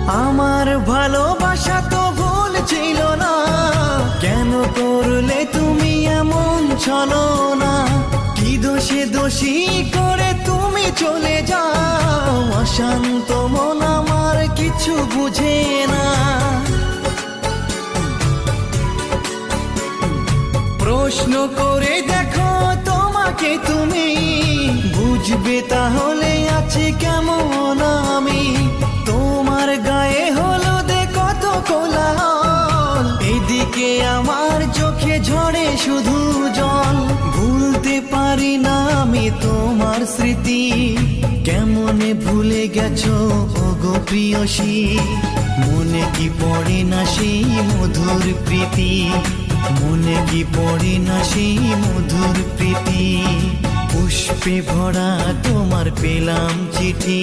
আমার ভালোবাসা তো ভুল ছিল না, কেন করলে তুমি এমন ছলনা? কি দোষে দোষী করে তুমি চলে যাও, অশান্ত মন আমার কিছু বুঝে না। প্রশ্ন করে দেখো তোমাকে তুমি, বুঝবে তাহলে আছে কেমন আমি। তোমার গায়ে হলুদে কত কোলাহল, এদিকে আমার চোখে ঝরে শুধু জল। ভুলতে পারি না আমি তোমার স্মৃতি, কেমনে ভুলে গেছো ওগো প্রিয়সী। মনে কি পড়ে না সেই মধুর প্রীতি, মনে কি পড়ে না সেই মধুর প্রীতি। পুষ্পে ভরা তোমার পেলাম চিঠি।